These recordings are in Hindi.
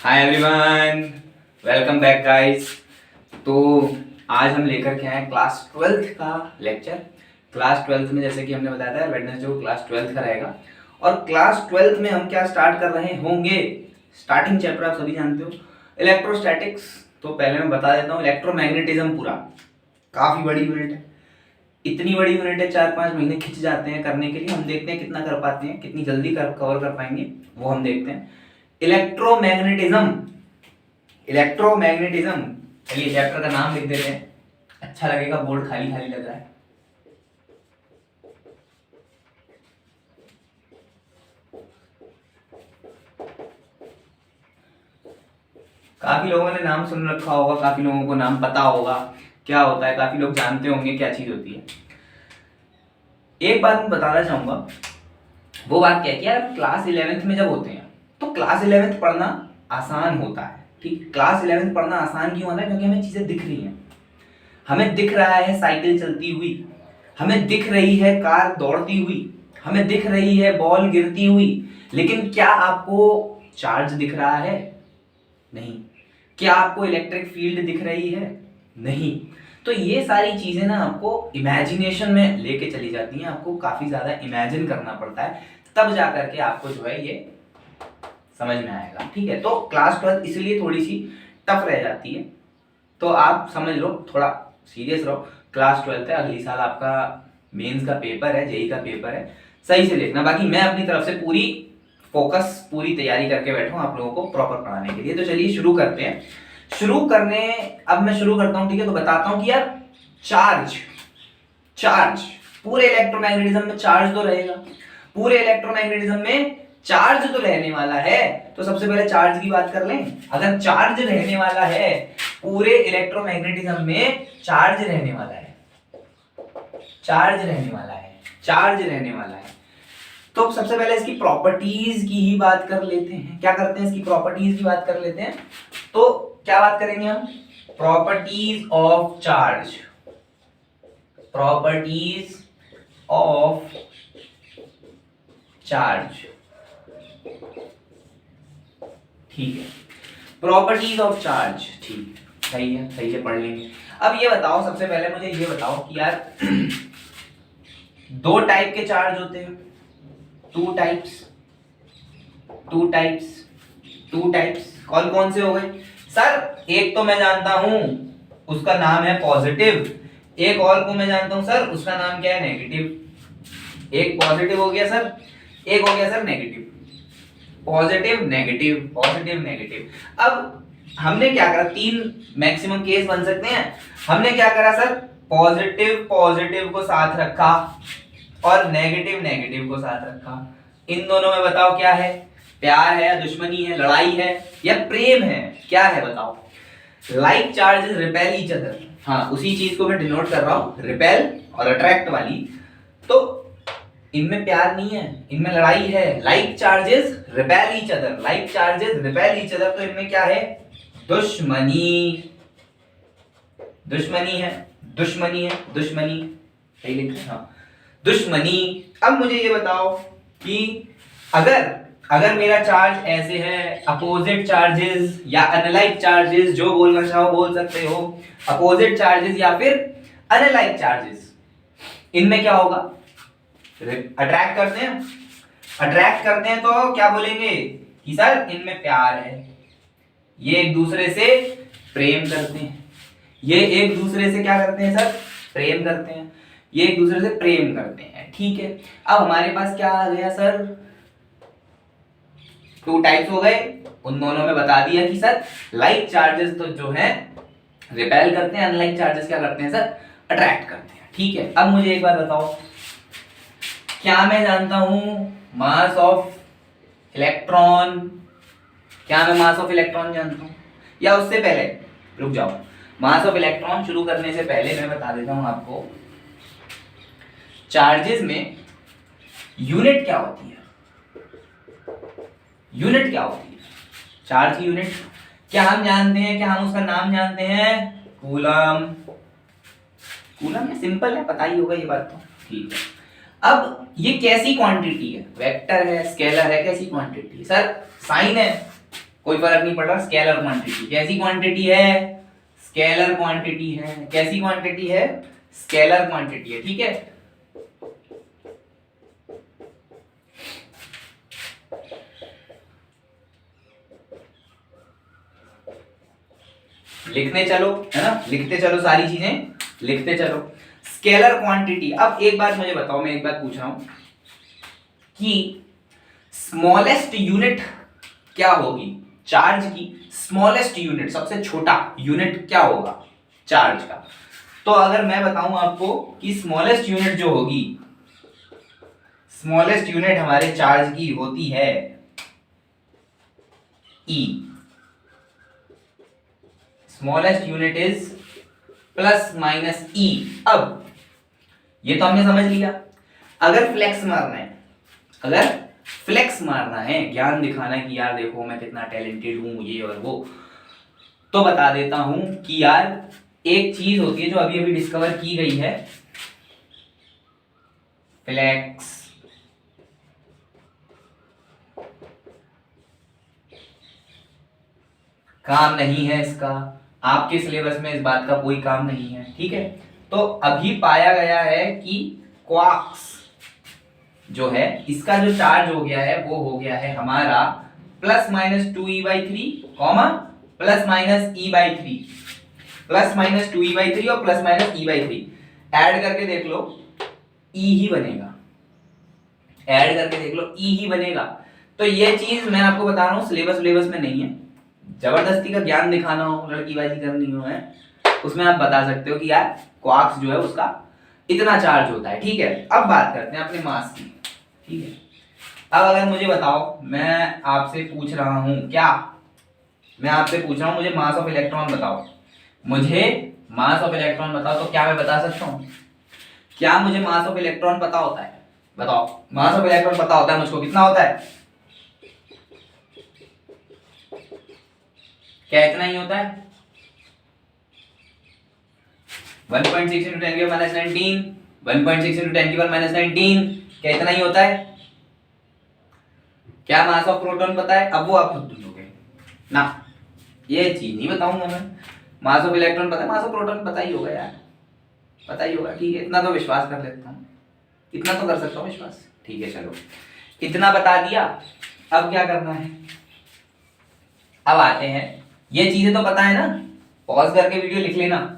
Hi everyone, welcome back guys. तो आज हम लेकर के आए क्लास 12th का लेक्चर। क्लास 12th में जैसे कि हमने बताया था वेडनेसडे को क्लास 12th का रहेगा और क्लास 12th में हम क्या स्टार्ट कर रहे होंगे। स्टार्टिंग चैप्टर आप सभी जानते हो, इलेक्ट्रोस्टैटिक्स। तो पहले मैं बता देता हूँ, इलेक्ट्रोमैग्नेटिज्म पूरा काफ़ी बड़ी यूनिट है। इतनी बड़ी यूनिट है, 4-5 महीने खिंच जाते हैं करने के लिए। हम देखते हैं कितना कर पाते हैं, कितनी जल्दी कवर कर पाएंगे, वो हम देखते हैं। Electromagnetism, electromagnetism. चलिए चैप्टर का नाम लिख देते हैं, अच्छा लगेगा, बोर्ड खाली खाली लग रहा है। काफी लोगों ने नाम सुन रखा होगा, काफी लोगों को नाम पता होगा क्या होता है, काफी लोग जानते होंगे क्या चीज होती है। एक बात मैं बताना चाहूंगा, वो बात क्या है कि यार क्लास 11th में जब होते हैं तो क्लास 11th पढ़ना आसान होता है। ठीक, क्लास 11th पढ़ना आसान क्यों होता है? क्योंकि हमें चीजें दिख रही हैं। हमें दिख रहा है साइकिल चलती हुई, हमें दिख रही है कार दौड़ती हुई, हमें दिख रही है बॉल गिरती हुई। लेकिन क्या आपको चार्ज दिख रहा है? नहीं। क्या आपको इलेक्ट्रिक फील्ड दिख रही है? नहीं। तो ये सारी चीजें ना आपको इमेजिनेशन में लेके चली जाती हैं, आपको काफी ज्यादा इमेजिन करना पड़ता है, तब जाकर के आपको जो है ये समझ में आएगा। ठीक है, तो क्लास 12 इसलिए थोड़ी सी टफ रह जाती है, तो आप समझ लो, थोड़ा सीरियस रहो। क्लास 12 है, अगली साल आपका मेंस का पेपर है, जेई का पेपर है, सही से देखना। बाकी मैं अपनी तरफ से पूरी फोकस, पूरी तैयारी करके बैठा हूँ आप लोगों को प्रॉपर पढ़ाने के लिए। तो चलिए शुरू करते हैं। अब मैं शुरू करता हूँ, ठीक है। तो बताता हूँ कि यार चार्ज, पूरे इलेक्ट्रोमैग्नेटिज्म में चार्ज तो रहेगा, पूरे इलेक्ट्रोमैग्नेटिज्म में चार्ज तो रहने वाला है। तो सबसे पहले चार्ज की बात कर लें। अगर चार्ज रहने वाला है, पूरे इलेक्ट्रोमैग्नेटिज्म में चार्ज रहने वाला है, चार्ज रहने वाला है, तो सबसे पहले इसकी प्रॉपर्टीज की ही बात कर लेते हैं। क्या करते हैं, इसकी प्रॉपर्टीज की बात कर लेते हैं। तो क्या बात करेंगे हम? Properties of charge, properties of charge. ठीक है, प्रॉपर्टीज ऑफ चार्ज, ठीक, सही है, सही से पढ़ लेंगे। अब ये बताओ, सबसे पहले मुझे ये बताओ कि यार दो टाइप के चार्ज होते हैं, टू टाइप्स। कौन कौन से हो गए सर? एक तो मैं जानता हूं, उसका नाम है पॉजिटिव। एक और को मैं जानता हूं सर, उसका नाम क्या है? नेगेटिव। एक पॉजिटिव हो गया सर, एक हो गया सर नेगेटिव। Positive negative. अब हमने क्या करा, 3 मैक्सिमम केस बन सकते हैं। हमने क्या करा सर, पॉजिटिव को साथ रखा और नेगेटिव को साथ रखा। इन दोनों में बताओ क्या है? प्यार है या दुश्मनी है, लड़ाई है या प्रेम है? क्या है बताओ? Like charges repel each other. हाँ, उसी चीज को मैं डिनोट कर रहा हूं, रिपेल और अट्रैक्ट वाली। तो इनमें प्यार नहीं है, इनमें लड़ाई है। Like charges repel each other, तो इनमें क्या है? दुश्मनी सही लिख रहे हैं? हाँ, दुश्मनी। अब मुझे ये बताओ कि अगर मेरा चार्ज ऐसे है, अपोजिट चार्जेस या अनलाइक चार्जेस, जो बोलना चाहो बोल सकते हो, अपोजिट चार्जेस या फिर अनलाइक चार्जेस, इनमें क्या होगा? अट्रैक्ट करते हैं तो क्या बोलेंगे कि सर इनमें प्यार है, ये एक दूसरे से प्रेम करते हैं, ये एक दूसरे से क्या करते हैं सर? प्रेम करते हैं, ये एक दूसरे से प्रेम करते हैं। ठीक है, अब हमारे पास क्या आ गया सर? 2 टाइप्स हो गए। उन दोनों में बता दिया कि सर लाइक चार्जेस तो जो है रिपेल करते हैं, अनलाइक चार्जेस क्या करते हैं सर? अट्रैक्ट करते हैं। ठीक है, अब मुझे एक बात बताओ, क्या मैं जानता हूं मास ऑफ इलेक्ट्रॉन? क्या मैं मास ऑफ इलेक्ट्रॉन जानता हूं? या उससे पहले रुक जाओ, मास ऑफ इलेक्ट्रॉन शुरू करने से पहले मैं बता देता हूं आपको, चार्जेस में यूनिट क्या होती है? चार्ज की यूनिट क्या हम जानते हैं? क्या हम उसका नाम जानते हैं? कूलम। ये सिंपल है, पता ही होगा ये बात तो। ठीक है, अब ये कैसी क्वांटिटी है? वेक्टर है, स्केलर है, कैसी क्वांटिटी है सर? साइन है, कोई फर्क नहीं पड़ रहा, स्केलर क्वांटिटी। कैसी क्वांटिटी है? स्केलर क्वांटिटी है। कैसी क्वांटिटी है? स्केलर क्वांटिटी है, ठीक है। लिखने चलो, है ना, लिखते चलो, सारी चीजें लिखते चलो। Scalar quantity. अब एक बात मुझे बताओ, मैं एक बात पूछ रहा हूं कि स्मॉलेस्ट यूनिट क्या होगी चार्ज की? स्मॉलेस्ट यूनिट, सबसे छोटा यूनिट क्या होगा चार्ज का? तो अगर मैं बताऊं आपको कि स्मॉलेस्ट यूनिट जो होगी, स्मॉलेस्ट यूनिट हमारे चार्ज की होती है E। Smallest unit is plus minus E। अब ये तो हमने समझ लिया। अगर फ्लेक्स मारना है, अगर फ्लेक्स मारना है, ज्ञान दिखाना है कि यार देखो मैं कितना टैलेंटेड हूं, ये और वो, तो बता देता हूं कि यार एक चीज होती है जो अभी अभी डिस्कवर की गई है, फ्लेक्स। काम नहीं है इसका, आपके सिलेबस में इस बात का कोई काम नहीं है, ठीक है। तो अभी पाया गया है कि क्वार्क्स जो है, इसका जो चार्ज हो गया है वो हो गया है हमारा plus minus 2e/3 comma plus minus e/3, plus minus 2e/3 और प्लस माइनस e/3 ऐड करके देख लो e ही बनेगा, ऐड करके देख लो e ही बनेगा। तो ये चीज मैं आपको बता रहा हूं सिलेबस में नहीं है, जबरदस्ती का ज्ञान दिखाना हो, लड़कीबाजी करनी हो, है उसमें आप बता सकते हो कि यार क्वार्क्स जो है उसका इतना चार्ज होता है, ठीक है। अब बात करते हैं अपने मास की, ठीक है। अब अगर मुझे बताओ, मैं आपसे पूछ रहा हूं क्या, मैं आपसे पूछ रहा हूं मुझे मास ऑफ इलेक्ट्रॉन बताओ, मुझे मास ऑफ इलेक्ट्रॉन बताओ, तो क्या मैं बता सकता हूं? क्या मुझे मास ऑफ इलेक्ट्रॉन पता होता है? बताओ, मास ऑफ इलेक्ट्रॉन पता होता है मुझको, कितना होता है? क्या इतना ही होता है? 1.6 into 10 की पावर -19, 1.6 into 10 की पावर -19, क्या इतना ही होता है? क्या मास ऑफ प्रोटॉन पता है? अब वो आप खुद ढूंढोगे ना, ये चीज नहीं बताऊंगा मैं। मास ऑफ इलेक्ट्रॉन पता है, मास ऑफ प्रोटॉन पता ही होगा यार, पता ही होगा, ठीक है। इतना तो विश्वास कर लेता हूँ, इतना तो कर सकता हूँ विश्वास, ठीक है। चलो इतना बता दिया, अब क्या करना है? अब आते हैं, ये चीजें तो पता है ना, पॉज करके वीडियो लिख लेना।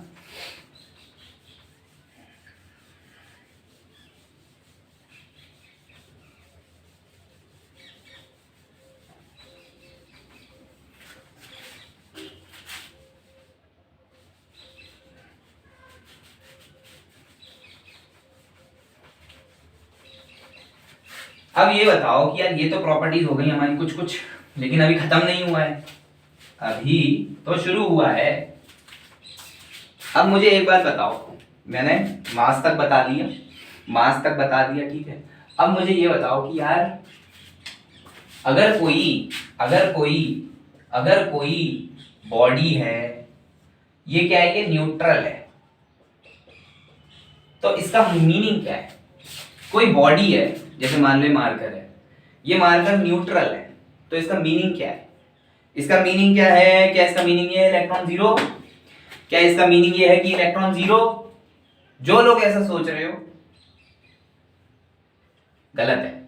अब ये बताओ कि यार ये तो प्रॉपर्टीज हो गई हमारी कुछ कुछ, लेकिन अभी खत्म नहीं हुआ है, अभी तो शुरू हुआ है। अब मुझे एक बात बताओ, मैंने मास तक बता दिया, मास तक बता दिया, ठीक है। अब मुझे ये बताओ कि यार अगर कोई अगर कोई अगर कोई बॉडी है, ये क्या है, ये न्यूट्रल है, तो इसका मीनिंग क्या है? कोई बॉडी है, जैसे मान लो मार्कर है, ये मार्कर न्यूट्रल है, तो इसका मीनिंग क्या है? इसका मीनिंग क्या है? क्या इसका मीनिंग ये है इलेक्ट्रॉन जीरो? क्या इसका मीनिंग ये है कि इलेक्ट्रॉन जीरो? जो लोग ऐसा सोच रहे हो गलत है।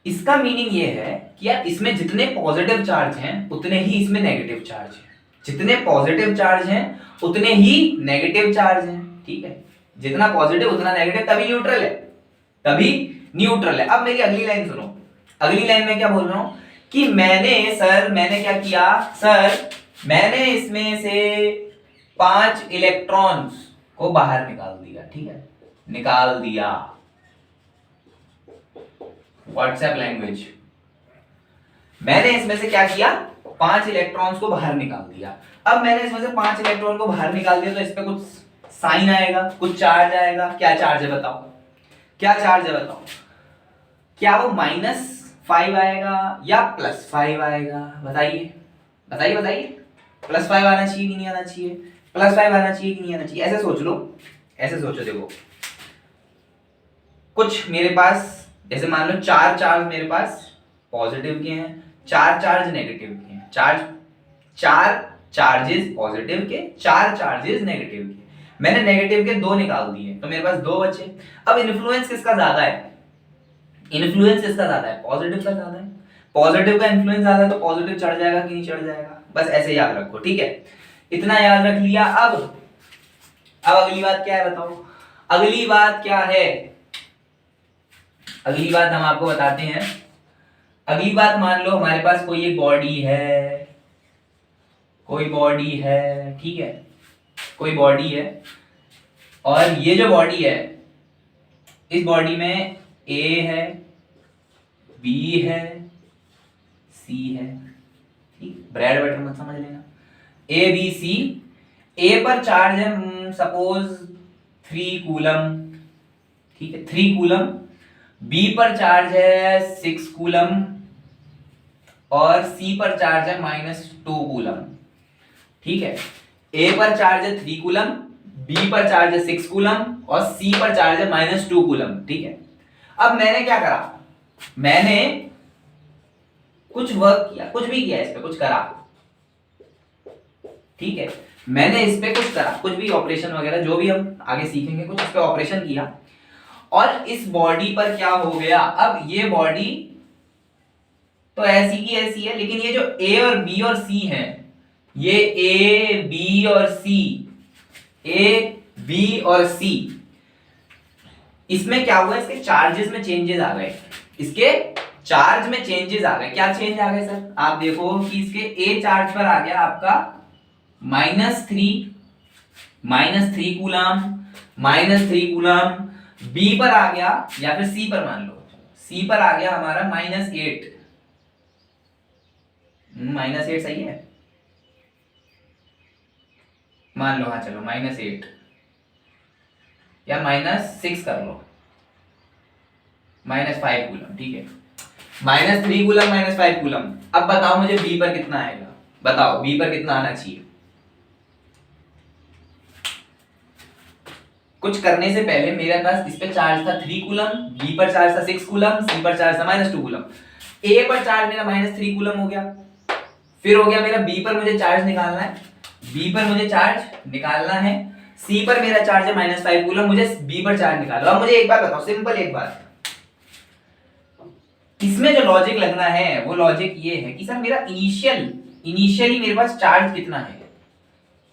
इसका मीनिंग ये है कि यार इसमें जितने पॉजिटिव चार्ज हैं उतने ही इसमें नेगेटिव चार्ज हैं, जितने पॉजिटिव चार्ज हैं उतने ही नेगेटिव चार्ज हैं, ठीक है। जितना पॉजिटिव उतना नेगेटिव, तभी न्यूट्रल है, तभी न्यूट्रल है। अब मेरी अगली लाइन सुनो, अगली लाइन में क्या बोल रहा हूं कि मैंने क्या किया सर, मैंने इसमें से 5 इलेक्ट्रॉन्स को बाहर निकाल दिया, ठीक है, निकाल दिया। व्हाट्सएप लैंग्वेज, मैंने इसमें से क्या किया, 5 इलेक्ट्रॉन्स को बाहर निकाल दिया। अब मैंने इसमें से 5 इलेक्ट्रॉन को बाहर निकाल दिया, तो इस पे कुछ साइन आएगा, कुछ चार्ज आएगा। क्या चार्ज है बताओ, क्या चार्ज है बताओ? क्या वो -5 आएगा या +5 आएगा? बताइए बताइए बताइए। +5 आना चाहिए कि नहीं आना चाहिए? +5 आना चाहिए कि नहीं आना चाहिए? ऐसे सोच लो, ऐसे सोचो, देखो कुछ मेरे पास, जैसे मान लो 4 चार्ज मेरे पास पॉजिटिव के हैं, 4 चार्ज नेगेटिव के हैं, चार चार्जेस पॉजिटिव के, 4 चार्जेस नेगेटिव के। मैंने नेगेटिव के 2 निकाल दिए तो मेरे पास 2 बचे। अब इन्फ्लुएंस किसका ज्यादा है? इन्फ्लुएंस किसका ज्यादा है? पॉजिटिव का ज्यादा है। पॉजिटिव का इन्फ्लुएंस ज्यादा है तो पॉजिटिव चढ़ जाएगा कि नहीं चढ़ जाएगा? बस ऐसे याद रखो, ठीक है? इतना याद रख लिया। अब अगली बात क्या है बताओ? अगली बात क्या है? अगली बात हम आपको बताते हैं। अगली बात, मान लो हमारे पास कोई एक बॉडी है, कोई बॉडी है, ठीक है? कोई बॉडी है और ये जो बॉडी है, इस बॉडी में ए है, बी है, सी है, ठीक? ब्रेड बटर मत समझ लेना। A B C. ए पर चार्ज है सपोज 3 कूलम, ठीक है? 3 कूलम। बी पर चार्ज है 6 कूलम और सी पर चार्ज है -2 कूलम, ठीक है? ए पर चार्ज है 3 कूलम, बी पर चार्ज है 6 कूलम और सी पर चार्ज है -2 कूलम, ठीक है? अब मैंने क्या करा? मैंने कुछ वर्क किया, कुछ भी किया, इस पे कुछ करा, ठीक है? मैंने इस पे कुछ करा, कुछ भी ऑपरेशन वगैरह जो भी हम आगे सीखेंगे, कुछ इस पे ऑपरेशन किया और इस बॉडी पर क्या हो गया? अब ये बॉडी तो ऐसी की ऐसी है, लेकिन ये जो ए और बी और सी है, ये ए बी और सी, ए बी और सी, इसमें क्या हुआ? इसके चार्जेस में चेंजेस आ गए। इसके चार्ज में चेंजेस आ गए। क्या चेंज आ गए सर? आप देखो कि इसके ए चार्ज पर आ गया आपका -3 कूलम, -3 कूलम। बी पर आ गया, या फिर सी पर मान लो, सी पर आ गया हमारा -8। -8 सही है, मान लो, हाँ चलो -8 या -6 कर लो, -5 कूलम, ठीक है? -3 कूलम, -5 कूलम। अब बताओ मुझे बी पर कितना आएगा? बताओ बी पर कितना आना चाहिए? कुछ करने से पहले मेरे पास इस पे चार्ज था 3 कूलम, बी पर चार्ज था 6 कूलम, सी पर चार्ज था -2 कूलम। ए पर चार्ज मेरा -3 कूलम हो गया। फिर हो गया मेरा बी पर मुझे चार्ज निकालना है, बी पर मुझे चार्ज निकालना है। सी पर मेरा चार्ज है -5 कूलम, मुझे बी पर चार्ज निकालो। अब मुझे एक बात बताओ, सिंपल एक बात, इसमें जो लॉजिक लगना है वो लॉजिक ये है कि सर मेरा इनिशियली मेरे पास चार्ज कितना है?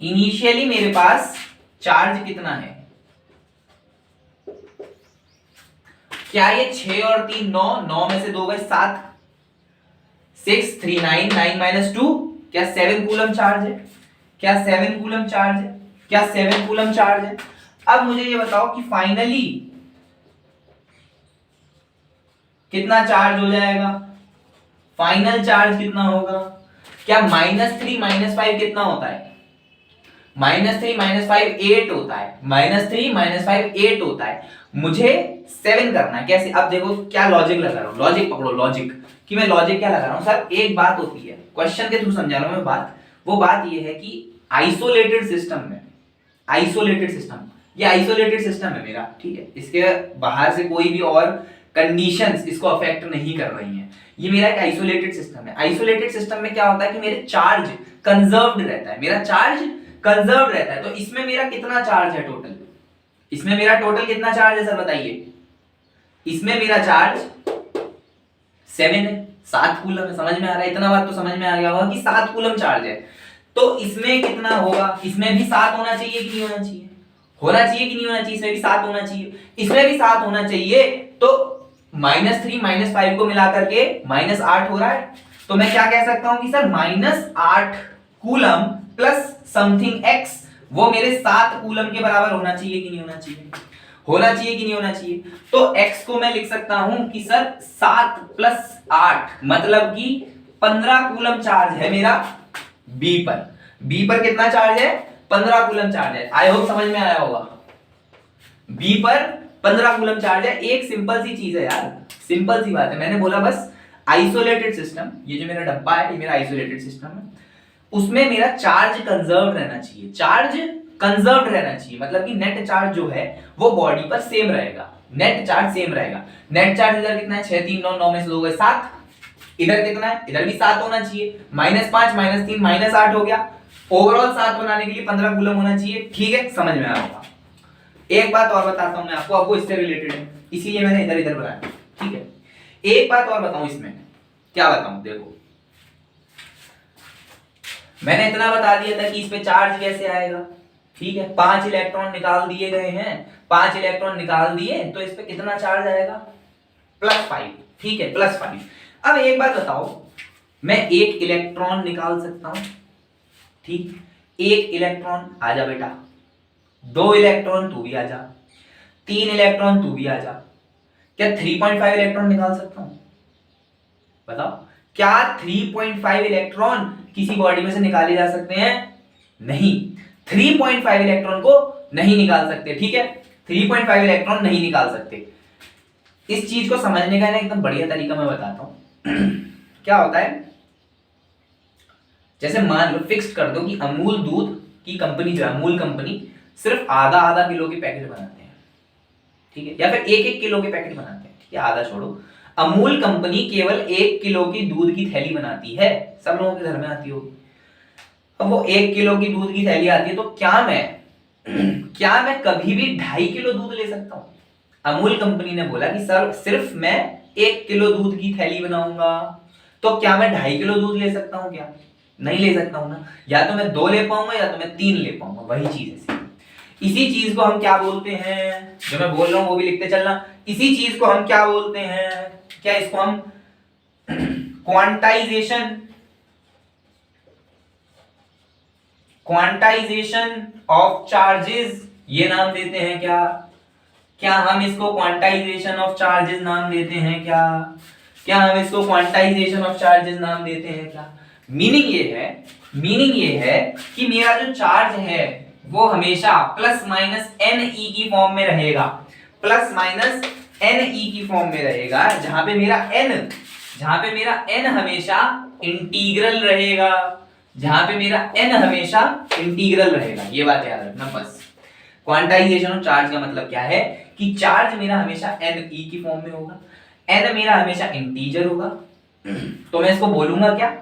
इनिशियली मेरे पास चार्ज कितना है? क्या ये 6 और 3 9, 9 में से 2 गए 7, 6 3 9, 9 -2, क्या 7 कूलम चार्ज है? क्या 7 कूलम चार्ज है? क्या 7 कूलम चार्ज है? अब मुझे ये बताओ कि फाइनली कितना चार्ज हो जाएगा? फाइनल चार्ज कितना होगा? क्या -3 -5 कितना होता है? -3 -5 8 होता है। -3 -5 8 होता है। मुझे 7 करना है। कैसे? अब देखो क्या लॉजिक लगा रहा हूं, लॉजिक पकड़ो, लॉजिक कि मैं लॉजिक क्या लगा रहा हूं सर। एक बात होती है, क्वेश्चन के थ्रू समझा रहा हूं मैं बात। वो बात ये है कि आइसोलेटेड सिस्टम में, आइसोलेटेड सिस्टम, ये आइसोलेटेड सिस्टम है मेरा, ठीक है? इसके बाहर से कोई भी और कंडीशंस इसको अफेक्ट नहीं कर रही हैं। ये मेरा एक आइसोलेटेड सिस्टम है। आइसोलेटेड सिस्टम में क्या होता है कि मेरे चार्ज कंजर्व्ड रहता है, मेरा चार्ज कंजर्व्ड रहता है। तो इसमें मेरा कितना चार्ज है टोटल? इसमें मेरा टोटल कितना चार्ज है सर बताइए? इसमें मेरा चार्ज 7 है, 7 कूलम है। समझ में आ रहा है? इतना बात तो समझ में आ गया होगा कि 7 कूलम चार्ज है। तो इसमें कितना होगा? इसमें भी 7 होना चाहिए कि नहीं होना चाहिए? होना चाहिए कि नहीं होना चाहिए? इसमें भी 7 होना चाहिए, इसमें भी 7 होना चाहिए। तो -3 -5 को मिलाकर के -8 हो रहा है। तो मैं क्या कह सकता हूं कि sir -8 coulomb plus something x, वो मेरे 7 कूलम के बराबर होना चाहिए कि नहीं होना चाहिए? होना चाहिए कि नहीं होना चाहिए? तो x को मैं लिख सकता हूं कि सर 7 + 8 मतलब कि 15 कूलम चार्ज है मेरा b पर। b पर कितना चार्ज है? 15 कूलम चार्ज है। आई होप समझ में आया होगा। b पर 15 कूलम चार्ज है। एक सिंपल सी चीज है यार, सिंपल सी बात है। मैंने बोला बस आइसोलेटेड सिस्टम, ये जो मेरा डब्बा है ये मेरा आइसोलेटेड सिस्टम है, उसमें मेरा चार्ज कंजर्व रहना चाहिए। चार्ज कंजर्व रहना चाहिए मतलब कि नेट चार्ज जो है वो बॉडी पर सेम रहेगा, नेट चार्ज सेम रहेगा। नेट चार्ज इधर कितना है? 6 3 9, 9 में से 2 गए 7, इधर कितना है, इधर भी 7 होना चाहिए, -5 -3 -8 हो गया। ओवरऑल 7 बनाने के लिए 15 कूलम होना चाहिए। ठीक है, समझ में आया होगा। एक बात और बताता हूं मैं आपको, अब वो इससे रिलेटेड है, इसीलिए मैंने इधर इधर बनाया। ठीक है, एक बात और बताऊं इसमें, क्या बताऊं, देखो मैंने इतना बता दिया था कि इस पे चार्ज कैसे आएगा। ठीक है, 5 इलेक्ट्रॉन निकाल दिए गए हैं, 5 इलेक्ट्रॉन निकाल दिए तो इस पे कितना चार्ज आएगा, +5। ठीक है, +5। अब एक बात बताओ, मैं एक इलेक्ट्रॉन निकाल सकता हूं, ठीक, एक इलेक्ट्रॉन, आजा बेटा, 2 इलेक्ट्रॉन तू भी आजा, 3 इलेक्ट्रॉन तू भी आजा, क्या 3.5 इलेक्ट्रॉन निकाल सकता हूं, बताओ, क्या 3.5 इलेक्ट्रॉन किसी बॉडी में से निकाले जा सकते हैं, नहीं, 3.5 इलेक्ट्रॉन को नहीं निकाल सकते। ठीक है, 3.5 इलेक्ट्रॉन नहीं निकाल सकते। इस चीज को समझने का ना एकदम बढ़िया तरीका मैं बताता हूं। क्या होता है, जैसे मान लो फिक्स कर दो कि अमूल दूध की कंपनी जो है, अमूल कंपनी सिर्फ आधा आधा किलो के पैकेट बनाते हैं, ठीक है, या फिर 1 1 किलो के पैकेट बनाते हैं, ठीक है, आधा छोड़ो, अमूल कंपनी केवल 1 किलो की दूध की थैली बनाती है, सब लोगों के घर में आती होगी। अब वो 1 किलो की दूध की थैली आती है, तो क्या मैं कभी भी 2.5 किलो दूध ले सकता हूं? अमूल कंपनी ने बोला कि सर सिर्फ मैं 1 किलो दूध की थैली बनाऊंगा, तो क्या मैं 2.5 किलो दूध ले सकता हूं क्या? नहीं ले सकता हूं ना, या तो मैं 2 ले पाऊंगा या तो मैं 3 ले पाऊंगा, वही चीज है। इसी चीज को हम क्या बोलते हैं, जो मैं बोल रहा हूं वो भी लिखते चलना, इसी चीज को हम क्या बोलते हैं, क्या इसको हम क्वांटाइजेशन ऑफ चार्जेस ये नाम देते हैं क्या? क्या हम इसको क्वांटाइजेशन ऑफ चार्जेस नाम देते हैं क्या? क्या हम इसको क्वांटाइजेशन ऑफ चार्जेस नाम देते हैं क्या? मीनिंग ये है कि मेरा जो चार्ज है वो हमेशा ±NE की फॉर्म में रहेगा, ±NE की फॉर्म में रहेगा, जहां पे मेरा n हमेशा इंटीग्रल रहेगा, जहां पे मेरा n हमेशा इंटीग्रल रहेगा। ये बात याद रखना बस। क्वांटाइजेशन ऑफ चार्ज का मतलब क्या है कि चार्ज मेरा हमेशा NE की फॉर्म में होगा, n मेरा हमेशा इंटीजर होगा, तो मैं इसको बोलूंगा क्या,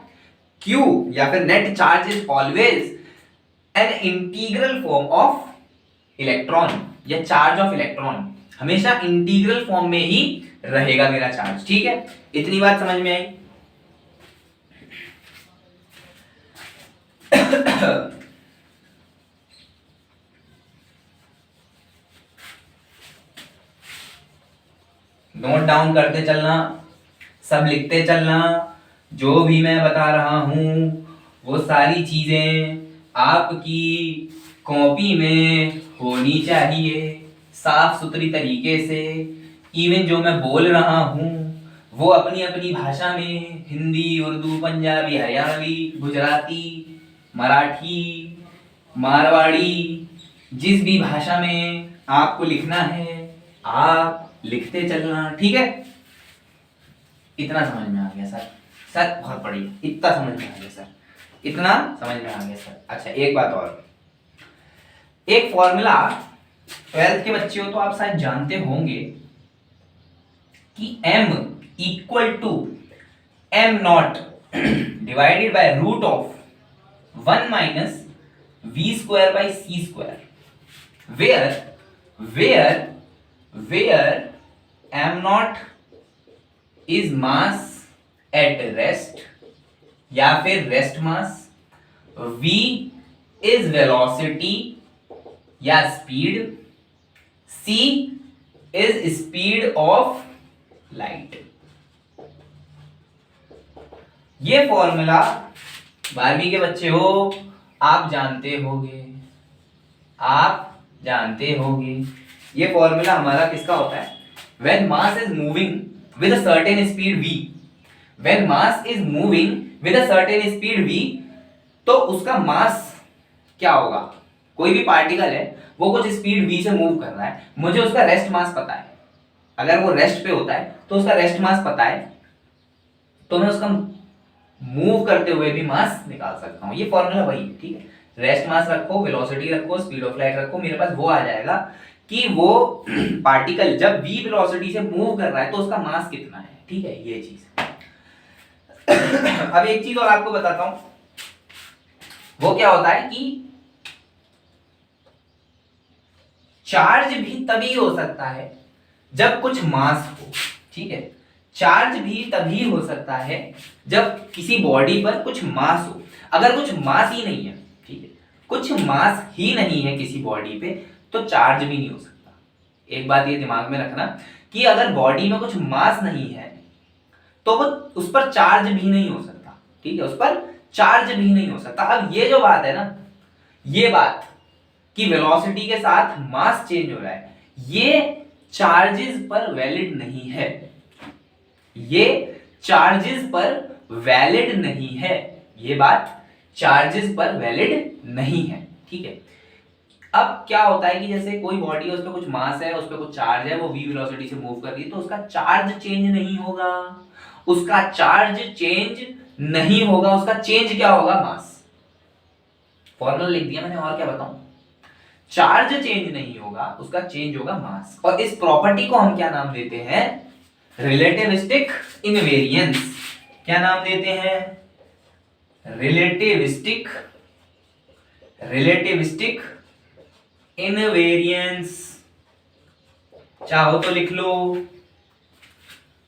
Q या फिर net charge is always an integral form of electron या चार्ज ऑफ इलेक्ट्रॉन, हमेशा इंटीग्रल फॉर्म में ही रहेगा मेरा चार्ज। ठीक है, इतनी बात समझ में आई? नोट डाउन करते चलना, सब लिखते चलना, जो भी मैं बता रहा हूं वो सारी चीजें आपकी कॉपी में होनी चाहिए साफ सुथरी तरीके से। इवन जो मैं बोल रहा हूं वो अपनी अपनी भाषा में, हिंदी, उर्दू, पंजाबी, हरियाणवी, गुजराती, मराठी, मारवाड़ी, जिस भी भाषा में आपको लिखना है आप लिखते चलना। ठीक है, इतना समझ में आ गया सर? सर बहुत बढ़िया, इतना समझ में आ गया सर, इतना समझ में आ गया सर। अच्छा एक बात और, एक फॉर्मूला 12th के बच्चे हो तो आप शायद जानते होंगे कि m equal to m0 divided by root of 1 minus v square by c square, where m0 is mass at rest या फिर rest mass, v is velocity या speed, c is speed of light. ये फॉर्मूला 12वीं के बच्चे हो आप जानते होगे। ये फॉर्मूला हमारा किसका होता है, when mass is moving with a certain speed v, when mass is moving with a certain speed v, तो उसका मास क्या होगा, कोई भी पार्टिकल है वो कुछ स्पीड v से मूव कर रहा है, मुझे उसका रेस्ट मास पता है, अगर वो रेस्ट पे होता है तो उसका रेस्ट मास पता है, तो मैं उसका मूव करते हुए भी मास निकाल सकता हूं। ये फॉर्मूला वही है। ठीक है, रेस्ट मास रखो, वेलोसिटी रखो, स्पीड ऑफ लाइट रखो, मेरे पास वो आ जाएगा कि वो पार्टिकल जब v वेलोसिटी से मूव कर रहा है तो उसका मास कितना है। ठीक है, ये चीज। अब एक चीज और आपको बताता हूं, वो क्या होता है कि चार्ज भी तभी हो सकता है जब कुछ मास हो, ठीक है। चार्ज भी तभी हो सकता है जब किसी बॉडी पर कुछ मास हो। अगर कुछ मास ही नहीं है, ठीक है, कुछ मास ही नहीं है किसी बॉडी पे, तो चार्ज भी नहीं हो सकता। एक बात ये दिमाग में रखना कि अगर बॉडी में कुछ मास नहीं है तो वो उस पर चार्ज भी नहीं हो सकता, ठीक है, उस पर चार्ज भी नहीं हो सकता। अब ये जो बात है ना, ये बात कि वेलोसिटी के साथ मास चेंज हो रहा है, ये चार्जेस पर वैलिड नहीं है, ये चार्जेस पर वैलिड नहीं है, ये बात चार्जेस पर वैलिड नहीं है, ठीक है। अब क्या होता है कि जैसे कोई बॉडी है, उस पर कुछ मास है, उस पर कुछ चार्ज है, वो v वेलोसिटी से मूव कर रही है, तो उसका चार्ज चेंज नहीं होगा, उसका चार्ज चेंज नहीं होगा, उसका चेंज क्या होगा, मास। फॉर्मूला लिख दिया मैंने, और क्या बताऊं, चार्ज चेंज नहीं होगा, उसका चेंज होगा मास। और इस प्रॉपर्टी को हम क्या नाम देते हैं, रिलेटिविस्टिक इनवेरियंस। क्या नाम देते हैं, रिलेटिविस्टिक इनवेरियंस। चाहो तो लिख लो,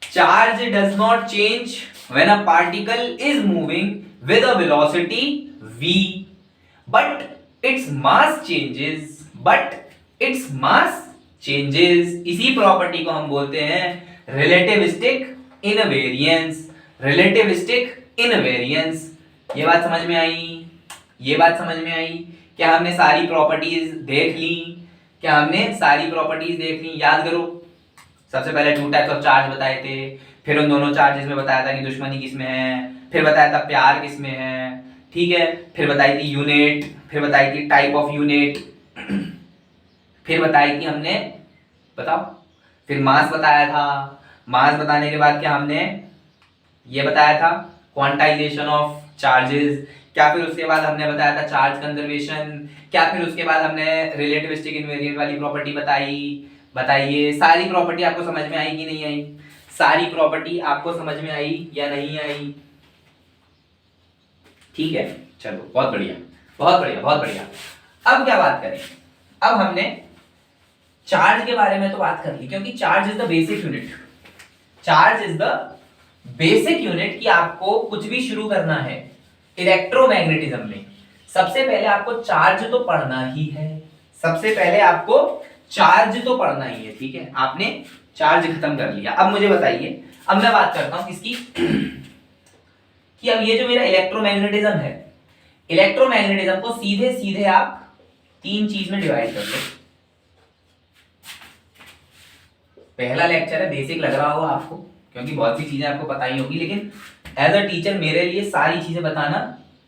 charge does not change when a particle is moving with a velocity v, but its mass changes, इसी प्रॉपर्टी को हम बोलते हैं रिलेटिविस्टिक इनवेरियंस। ये बात समझ में आई, ये बात समझ में आई। क्या हमने सारी प्रॉपर्टीज देख ली, क्या हमने सारी प्रॉपर्टीज देख ली, याद करो। सबसे पहले टू टाइप्स ऑफ चार्ज बताए थे, फिर उन दोनों चार्जेस में बताया था कि दुश्मनी किसमें है, फिर बताया था प्यार किसमें है, ठीक है, फिर बताई थी यूनिट, फिर बताई थी टाइप ऑफ यूनिट, फिर बताई थी हमने, बताओ, फिर मास बताया था। मास बताने के बाद क्या हमने ये बताया था, क्वांटाइजेशन ऑफ चार्जेस। क्या फिर उसके बाद हमने बताया था चार्ज कंजर्वेशन। क्या फिर उसके बाद हमने रिलेटिविस्टिक इनवेरिएंट वाली प्रॉपर्टी बताइए। सारी प्रॉपर्टी आपको समझ में आई कि नहीं आई, सारी प्रॉपर्टी आपको समझ में आई या नहीं आई, ठीक है, चलो बहुत बढ़िया, बहुत बढ़िया, बहुत बढ़िया। अब क्या बात करें, अब हमने चार्ज के बारे में तो बात कर ली, क्योंकि charge is the basic unit, charge is the basic unit कि आपको कुछ भी शुरू करना है इलेक्ट्रोमैग्नेटिज्म में, सबसे पहले आपको चार्ज तो पढ़ना ही है, सबसे पहले आपको चार्ज तो पढ़ना ही है, ठीक है। आपने चार्ज खत्म कर लिया। अब मुझे बताइए, अब मैं बात करता हूं किसकी कि अब ये जो मेरा इलेक्ट्रोमैग्नेटिज्म है, इलेक्ट्रोमैग्नेटिज्म को सीधे सीधे आप तीन चीज में डिवाइड कर लो। पहला लेक्चर है, बेसिक लग रहा होगा आपको, क्योंकि बहुत सी चीजें आपको पता ही होगी, लेकिन एज अ टीचर मेरे लिए सारी चीजें बताना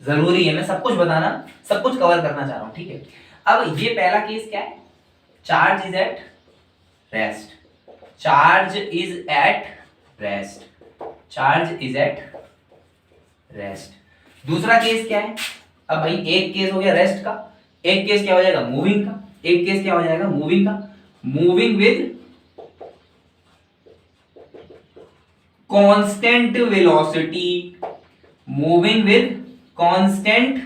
जरूरी है, मैं सब कुछ बताना, सब कुछ कवर करना चाह रहा हूं, ठीक है। अब ये पहला केस क्या है, charge is at rest, charge is at rest, charge is at rest. दूसरा केस क्या है, अब भाई एक केस हो गया रेस्ट का, एक केस क्या हो जाएगा, मूविंग का, एक केस क्या हो जाएगा, मूविंग का, moving with constant velocity, moving with constant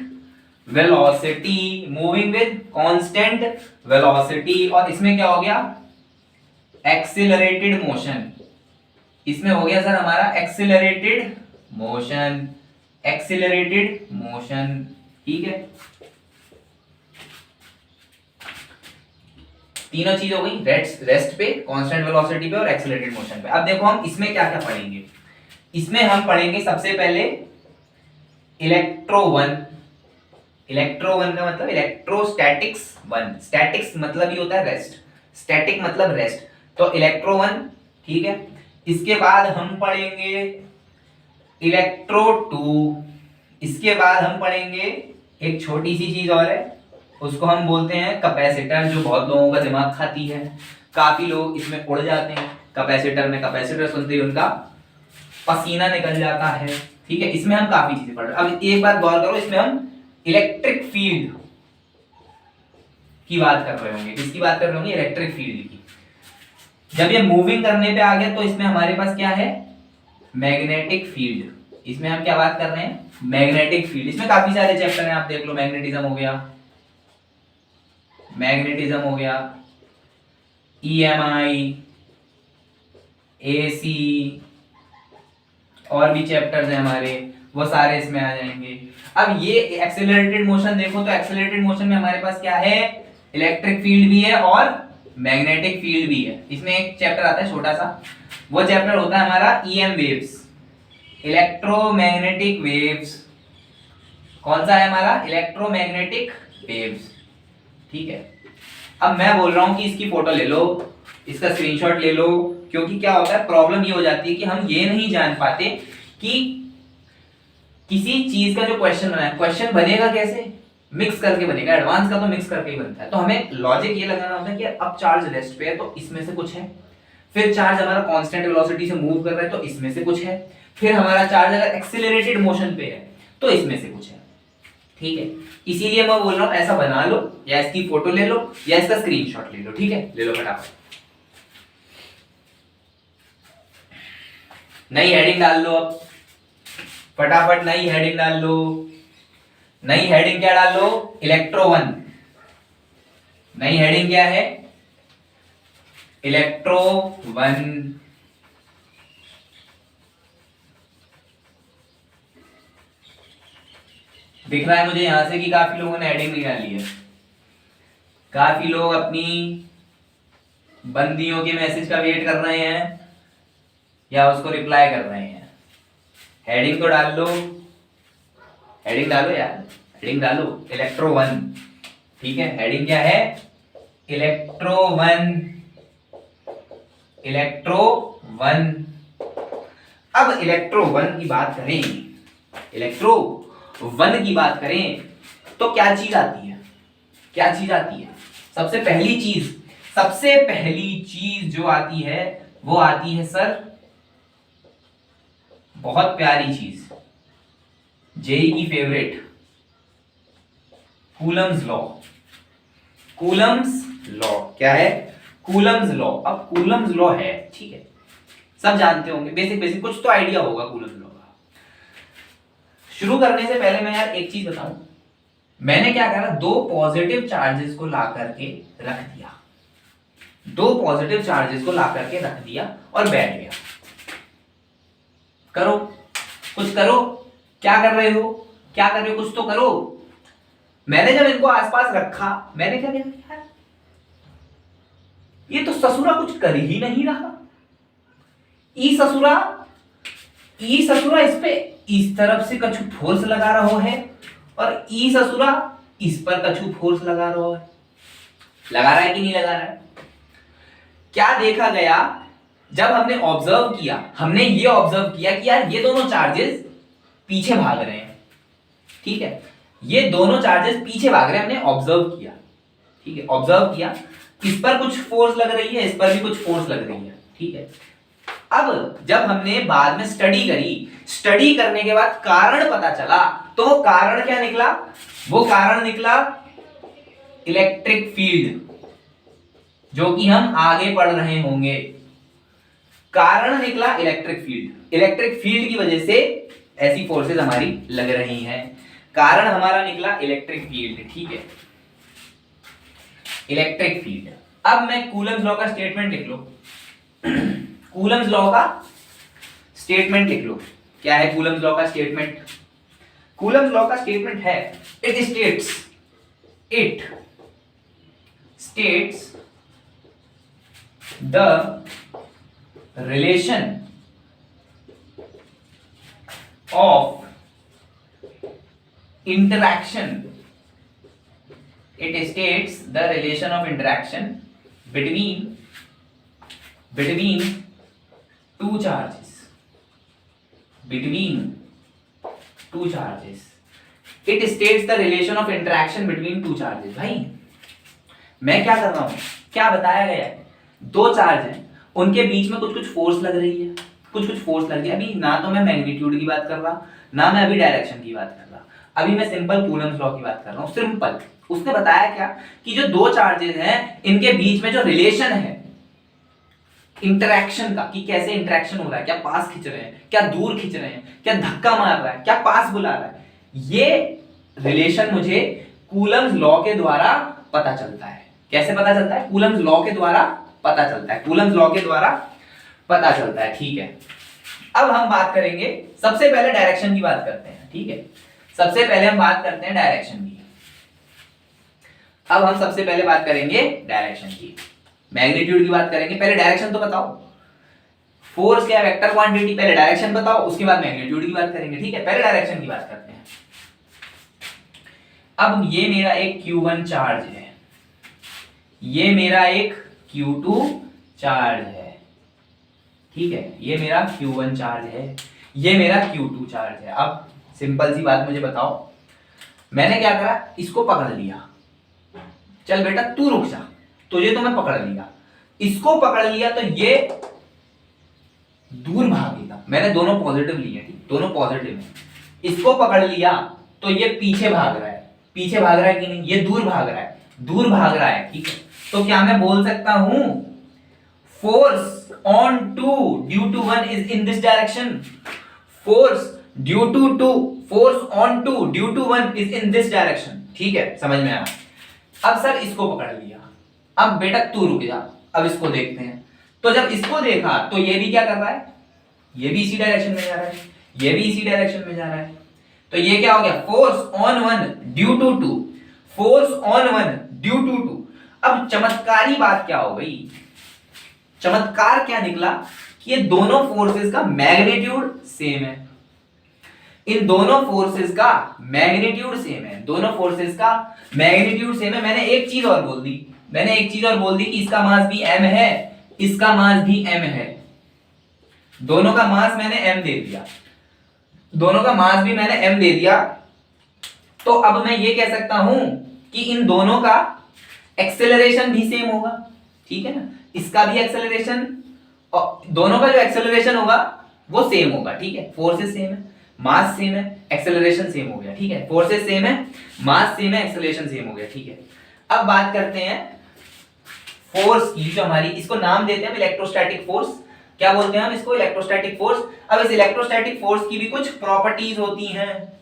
velocity, moving with constant velocity. और इसमें क्या हो गया, एक्सिलरेटेड मोशन, इसमें हो गया सर हमारा एक्सिलरेटेड मोशन, एक्सिलरेटेड मोशन, ठीक है। तीनों चीज हो गई, रेस्ट पे, कांस्टेंट वेलोसिटी पे और एक्सिलरेटेड मोशन पे। अब देखो हम इसमें क्या क्या पढ़ेंगे, इसमें हम पढ़ेंगे सबसे पहले इलेक्ट्रो वन का मतलब इलेक्ट्रोस्टैटिक्स वन, स्टैटिक्स मतलब ही होता है रेस्ट, स्टैटिक मतलब रेस्ट, तो इलेक्ट्रो वन, ठीक है। इसके बाद हम पढ़ेंगे इलेक्ट्रो टू, इसके बाद हम पढ़ेंगे एक छोटी सी चीज और है, उसको हम बोलते हैं कैपेसिटर, जो बहुत लोगों का दिमाग खाती है, काफी लोग इसमें उड़ जाते हैं कैपेसिटर में, कैपेसिटर सुनते ही उनका पसीना निकल जाता है, ठीक है। इसमें हम काफी चीजें पढ़ रहे हैं। अब एक बात गौर करो, इसमें हम इलेक्ट्रिक फील्ड की बात कर रहे होंगे, किसकी बात कर रहे होंगे, इलेक्ट्रिक फील्ड की। जब ये मूविंग करने पे आ गया तो इसमें हमारे पास क्या है, मैग्नेटिक फील्ड, इसमें हम क्या बात कर रहे हैं, मैग्नेटिक फील्ड। इसमें काफी सारे चैप्टर हैं, आप देख लो, मैग्नेटिज्म हो गया, मैग्नेटिज्म हो गया, ईएमआई, एसी, और भी चैप्टर्स हैं हमारे, वो सारे इसमें आ जाएंगे। अब ये एक्सेलरेटेड मोशन देखो, तो एक्सेलरेटेड मोशन में हमारे पास क्या है, इलेक्ट्रिक फील्ड भी है और मैग्नेटिक फील्ड भी है। इसमें एक चैप्टर आता है छोटा सा, वो चैप्टर होता है हमारा ईएम वेव्स, इलेक्ट्रोमैग्नेटिक वेव्स। कौन सा है हमारा, इलेक्ट्रोमैग्नेटिक वेव्स, ठीक है। अब मैं बोल रहा हूं कि इसकी फोटो ले लो, इसका स्क्रीनशॉट ले लो, क्योंकि क्या होता है, प्रॉब्लम ये हो जाती है कि हम ये नहीं जान पाते कि किसी चीज का जो क्वेश्चन बना है, क्वेश्चन बनेगा कैसे, मिक्स करके बनेगा, एडवांस का तो मिक्स करके ही बनता है। तो हमें लॉजिक ये लगाना होता है कि अब चार्ज रेस्ट पे है तो इसमें से कुछ है, फिर चार्ज हमारा कांस्टेंट वेलोसिटी से मूव कर रहा है तो इसमें से कुछ है, फिर हमारा चार्ज अगर एक्सेलरेटेड मोशन पे है तो इसमें से कुछ है, ठीक है। इसीलिए मैं बोल रहा हूं ऐसा बना लो, या इसकी फोटो ले लो, या इसका स्क्रीनशॉट ले लो, ठीक है। ले लो फटाफट, नई हेडिंग डाल लो, अब फटाफट नई हेडिंग डाल लो। नई हेडिंग क्या डाल लो, इलेक्ट्रो वन। नई हेडिंग क्या है, इलेक्ट्रो वन। दिख रहा है मुझे यहां से कि काफी लोगों ने हेडिंग निकाली है, काफी लोग अपनी बंदियों के मैसेज का वेट कर रहे हैं या उसको रिप्लाई कर रहे हैं। हेडिंग तो डाल लो, हेडिंग डालो यार, हेडिंग डालो, इलेक्ट्रो वन, ठीक है। हेडिंग क्या है, इलेक्ट्रो वन, इलेक्ट्रो वन। अब इलेक्ट्रो वन की बात करें, इलेक्ट्रो वन की बात करें तो क्या चीज आती है, क्या चीज आती है, सबसे पहली चीज, सबसे पहली चीज जो आती है वो आती है सर, बहुत प्यारी चीज, जेई की favourite, Coulomb's law. Coulomb's law क्या है, कूलम्स लॉ। अब कूलम्स लॉ है, ठीक है, सब जानते होंगे, बेसिक बेसिक कुछ तो आइडिया होगा कूलम्स लॉ का। शुरू करने से पहले मैं यार एक चीज बताऊं, मैंने क्या करा, दो पॉजिटिव चार्जेस को ला करके रख दिया, दो पॉजिटिव चार्जेस को ला करके रख दिया और बैठ गया। करो, कुछ करो, क्या कर रहे हो, क्या कर रहे हो, कुछ तो करो। मैंने जब इनको आसपास रखा, मैंने क्या देखा, यार ये तो ससुरा कुछ कर ही नहीं रहा, ई ससुरा, ई ससुरा इस पे इस तरफ से कछु फोर्स लगा रहा है और ई ससुरा इस पर कछु फोर्स लगा रहा है, लगा रहा है कि नहीं लगा रहा है। क्या देखा गया, जब हमने ऑब्जर्व किया, हमने ये ऑब्जर्व किया कि यार ये दोनों चार्जेस पीछे भाग रहे हैं, ठीक है, ये दोनों चार्जेस पीछे भाग रहे हैं, हमने ऑब्जर्व किया, ठीक है, ऑब्जर्व किया, इस पर कुछ फोर्स लग रही है, इस पर भी कुछ फोर्स लग रही है, ठीक है। अब जब हमने बाद में स्टडी करी, स्टडी करने के बाद कारण पता चला, तो वो कारण क्या निकला, वो कारण निकला इलेक्ट्रिक फील्ड, जो कि हम आगे पढ़ रहे होंगे। कारण निकला इलेक्ट्रिक फील्ड, इलेक्ट्रिक फील्ड की वजह से ऐसी फोर्सेस हमारी लग रही हैं, कारण हमारा निकला इलेक्ट्रिक फील्ड, ठीक है, इलेक्ट्रिक फील्ड। अब मैं कूलम्स लॉ का स्टेटमेंट लिख लो, कूलम्स लॉ का स्टेटमेंट लिख लो। क्या है कूलम्स लॉ का स्टेटमेंट, कूलम्स लॉ का स्टेटमेंट है, it states the relation of interaction, it states the relation of interaction between two charges, between two charges, it states the relation of interaction between two charges। भाई मैं क्या कर रहा हूं, क्या बताया गया है, दो चार्ज हैं, उनके बीच में कुछ कुछ फोर्स लग रही है, कुछ कुछ फोर्स लग गया। अभी ना तो मैं मैग्नीट्यूड की बात कर रहा, ना मैं अभी डायरेक्शन की बात कर रहा, अभी मैं सिंपल कूलम्स लॉ की बात कर रहा हूं, सिंपल। उसने बताया क्या कि जो दो चार्जेस हैं इनके बीच में जो रिलेशन है, इंटरेक्शन का, कि कैसे इंटरेक्शन हो रहा है, क्या पास खींच रहे हैं, क्या दूर खींच रहे हैं, क्या धक्का मार रहा है, क्या पास बुला रहा है, ये रिलेशन मुझे कूलम्स लॉ के द्वारा पता चलता है। कैसे पता चलता है? कूलम्स लॉ के द्वारा पता चलता है, कूलम्स लॉ के द्वारा पता चलता है। ठीक है, अब हम बात करेंगे, सबसे पहले डायरेक्शन की बात करते हैं। ठीक है, सबसे पहले हम बात करते हैं डायरेक्शन की। अब हम सबसे पहले बात करेंगे डायरेक्शन की, मैग्नीट्यूड की बात करेंगे। पहले डायरेक्शन तो बताओ, फोर्स क्या है, वेक्टर क्वांटिटी, पहले डायरेक्शन बताओ, उसके बाद मैग्नीट्यूड की बात करेंगे। ठीक है, पहले डायरेक्शन की बात करते हैं। अब ये मेरा एक Q1 चार्ज है, ये मेरा एक Q2 चार्ज है। ठीक है, ये मेरा Q1 चार्ज है, ये मेरा Q2 चार्ज है। अब सिंपल सी बात मुझे बताओ, मैंने क्या करा, इसको पकड़ लिया, चल बेटा तू रुक जा, तुझे तो मैं पकड़ लिया, इसको पकड़ लिया तो ये दूर भागेगा। मैंने दोनों पॉजिटिव लिए, ठीक, दोनों पॉजिटिव है। इसको पकड़ लिया तो ये पीछे भाग रहा है, पीछे भाग रहा है कि नहीं, ये दूर भाग रहा है, दूर भाग रहा है। ठीक है, तो क्या मैं बोल सकता हूं force on 2 due to 1 is in this direction, force due to 2, force on 2 due to 1 is in this direction। ठीक है, समझ में आया। अब सर इसको पकड़ लिया, अब बेटा तू रुक जा, अब इसको देखते हैं। तो जब इसको देखा तो ये भी क्या कर रहा है, ये भी इसी डायरेक्शन में जा रहा है, ये भी इसी डायरेक्शन में जा रहा है। तो ये क्या हो गया, force on 1 due to 2, force on 1 due to 2। अब चमत्कारी बात क्या हो गई, चमत्कार क्या निकला कि ये दोनों फोर्सेस का मैग्नीट्यूड सेम है। इन दोनों फोर्सेस का मैग्नीट्यूड सेम है, दोनों फोर्सेस का मैग्नीट्यूड सेम है। मैंने एक चीज और बोल दी, मैंने एक चीज और बोल दी कि इसका मास भी m है, इसका मास भी m है। दोनों का मास मैंने m दे दिया, दोनों का मास भी मैंने m दे दिया। तो अब मैं ये कह सकता हूं कि इन दोनों का एक्सेलरेशन भी सेम होगा। ठीक है ना, इसका भी एक्सेलरेशन और दोनों का जो एक्सेलरेशन होगा वो सेम होगा। ठीक है, फोर्सेस सेम है, मास सेम है, एक्सेलरेशन सेम हो गया। ठीक है, फोर्सेस सेम है, मास सेम है, एक्सेलरेशन सेम हो गया। ठीक है, अब बात करते हैं फोर्स की, जो हमारी, इसको नाम देते हैं इलेक्ट्रोस्टैटिक फोर्स। क्या बोलते हैं हम इसको, इलेक्ट्रोस्टैटिक फोर्स। अब इस इलेक्ट्रोस्टैटिक फोर्स की भी कुछ प्रॉपर्टीज होती हैं।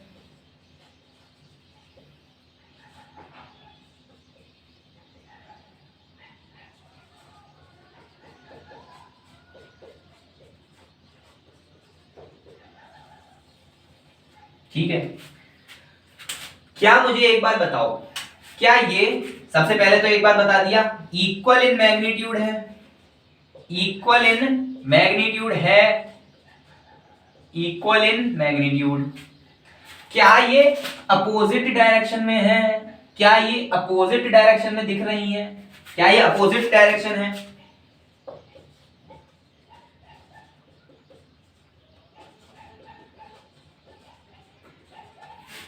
ठीक है, क्या मुझे एक बात बताओ, क्या ये, सबसे पहले तो एक बात बता दिया, इक्वल इन मैग्नीट्यूड है, इक्वल इन मैग्नीट्यूड है, इक्वल इन मैग्नीट्यूड। क्या ये अपोजिट डायरेक्शन में है, क्या ये अपोजिट डायरेक्शन में दिख रही है, क्या ये अपोजिट डायरेक्शन है?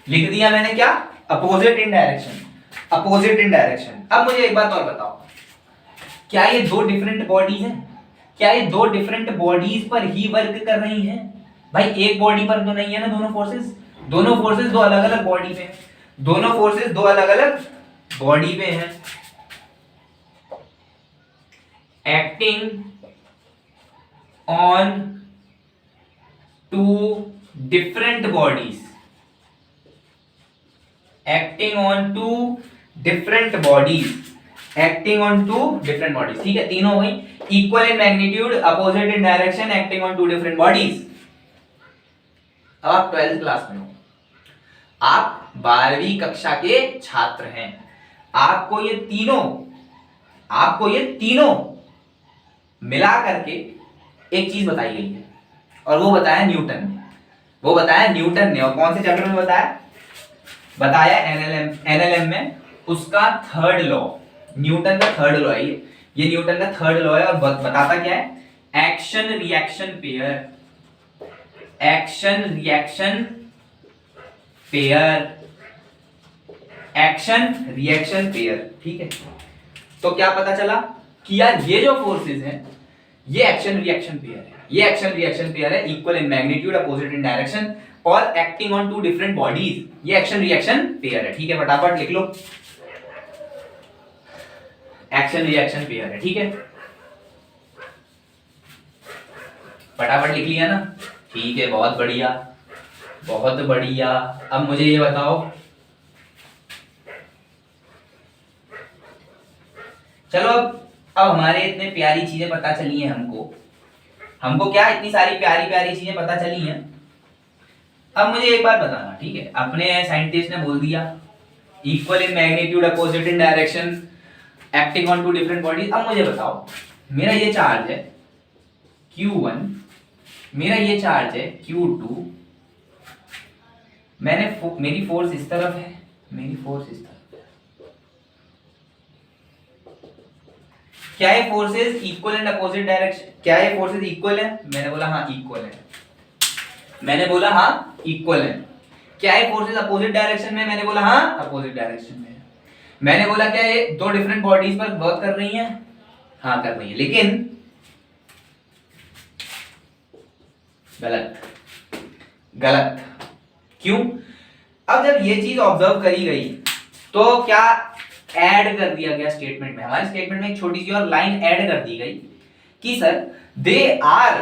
लिख दिया मैंने, क्या, opposite in direction, opposite in direction. अब मुझे एक बात और बताओ, क्या ये दो डिफरेंट बॉडीज हैं, क्या ये दो डिफरेंट बॉडीज पर ही वर्क कर रही हैं? भाई एक बॉडी पर तो नहीं है ना दोनों फोर्सेस, दोनों फोर्सेस दो अलग अलग बॉडी पे हैं, दोनों फोर्सेस दो अलग अलग बॉडी पे हैं। Acting on two different bodies, acting on two different bodies, acting on two different bodies. ठीक है, तीनों हो गई, equal in magnitude, opposite in direction, acting on two different bodies. अब आप 12th क्लास में हो, आप 12वीं कक्षा के छात्र हैं, आपको ये तीनों मिला करके एक चीज बताई गई है, और वो बताया न्यूटन ने, वो बताया न्यूटन ने। और कौन से चैप्टर में बताया एनएलएम में, उसका थर्ड लॉ, न्यूटन का थर्ड लॉ है ये न्यूटन का थर्ड लॉ है। और बताता क्या है, action reaction pair, action reaction pair, action reaction pair. ठीक है, तो क्या पता चला कि यार ये जो फोर्सेस हैं ये एक्शन रिएक्शन पेयर है, ये एक्शन रिएक्शन पेयर है, equal in magnitude, opposite in direction और acting on two different bodies, ये एक्शन रिएक्शन पेयर है। ठीक है, फटाफट लिख लो, एक्शन रिएक्शन पेयर है। ठीक है, फटाफट लिख लिया ना, ठीक है, बहुत बढ़िया बहुत बढ़िया। अब मुझे ये बताओ, चलो अब हमारे इतने प्यारी चीजें पता चली हैं हमको क्या इतनी सारी प्यारी प्यारी चीजें पता चली हैं। अब मुझे एक बात बताना, ठीक है, अपने साइंटिस्ट ने बोल दिया equal in magnitude opposite in direction acting on two different bodies. अब मुझे बताओ, मेरा ये चार्ज है Q1, मेरा ये चार्ज है Q2, मेरी फोर्स इस तरफ है, मेरी फोर्स इस तरफ है। क्या ये forces equal and opposite direction, क्या ये फोर्सेस इक्वल है? मैंने बोला हाँ इक्वल है, मैंने बोला हाँ इक्वल है। क्या ये फोर्सेस अपोजिट डायरेक्शन में? मैंने बोला हाँ अपोजिट डायरेक्शन में। मैंने बोला क्या ये दो डिफरेंट बॉडीज पर वर्क कर रही हैं? हाँ कर रही है, लेकिन गलत गलत। क्यों? अब जब ये चीज ऑब्जर्व करी गई तो क्या ऐड कर दिया गया स्टेटमेंट में, हमारे स्टेटमेंट में एक छोटी सी और लाइन ऐड कर दी गई कि sir they are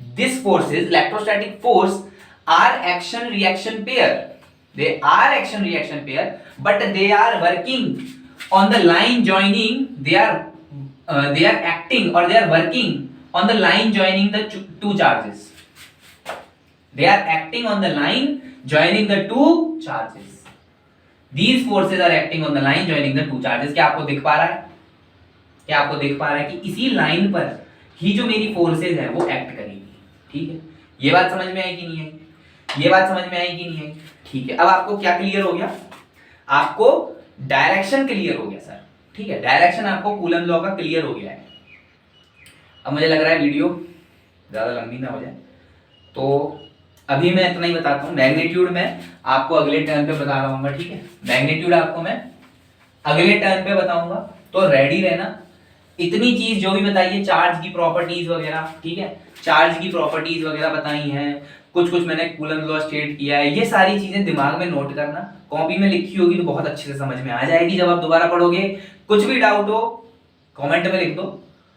this forces electrostatic force are action reaction pair, they are action reaction pair but they are working on the line joining, they are acting or they are working on the line joining the two charges, they are acting on the line joining the two charges, these forces are acting on the line joining the two charges। क्या आपको दिख पा रहा है, क्या आपको दिख पा रहा है कि इसी लाइन पर ही जो मेरी फोर्सेज है वो एक्ट करेगी? ठीक है, ये बात समझ में आई कि नहीं आई? ये बात समझ में आई कि नहीं आई? ठीक है, अब आपको क्या क्लियर हो गया? आपको डायरेक्शन क्लियर हो गया सर, ठीक है, डायरेक्शन आपको कूलम लॉ का क्लियर हो गया है। अब मुझे लग रहा है वीडियो ज्यादा लंबी ना हो जाए, तो अभी मैं इतना ही बताता हूँ। मैग्नीट्यूड में आपको अगले टर्न पे बता रहा हूँ, ठीक है, मैग्नीट्यूड आपको मैं अगले टर्न पे बताऊंगा, तो रेडी रहना। इतनी चीज जो भी बताई है, चार्ज की प्रॉपर्टीज वगैरह, ठीक है, चार्ज की प्रॉपर्टीज वगैरह बताई हैं, कुछ मैंने कूलम लॉ स्टेट किया है, ये सारी चीजें दिमाग में नोट करना, कॉपी में लिखी होगी तो बहुत अच्छे से समझ में आ जाएगी जब आप दोबारा पढ़ोगे। कुछ भी डाउट हो कमेंट में लिख दो,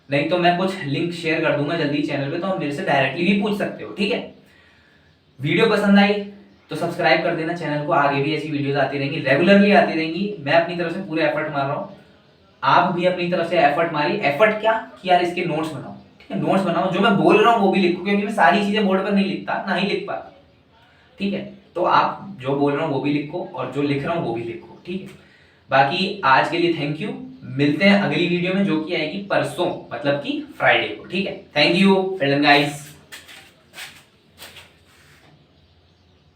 नहीं तो मैं कुछ लिंक शेयर कर दूंगा जल्दी चैनल पे, तो आप मेरे से डायरेक्टली भी पूछ सकते हो, ठीक है। वीडियो पसंद आई तो सब्सक्राइब कर देना चैनल को, आगे भी ऐसी वीडियोस आती रहेंगी, रेगुलरली आती रहेंगी। मैं अपनी तरफ से पूरे एफर्ट मार रहा हूँ, आप भी अपनी तरफ से एफर्ट मारिए। एफर्ट क्या कि यार इसके नोट्स बनाओ, ठीक है, नोट्स बनाओ, जो मैं बोल रहा हूँ वो भी लिखो, क्योंकि मैं सारी चीजें बोर्ड पर नहीं लिखता, ना ही लिख पाता, ठीक है। तो आप जो बोल रहा हूँ वो भी लिखो और जो लिख रहा हूँ वो भी लिखो, ठीक है। बाकी आज के लिए थैंक यू, मिलते हैं अगली वीडियो में जो कि आएगी परसों, मतलब कि फ्राइडे को, ठीक है। Thank you guys.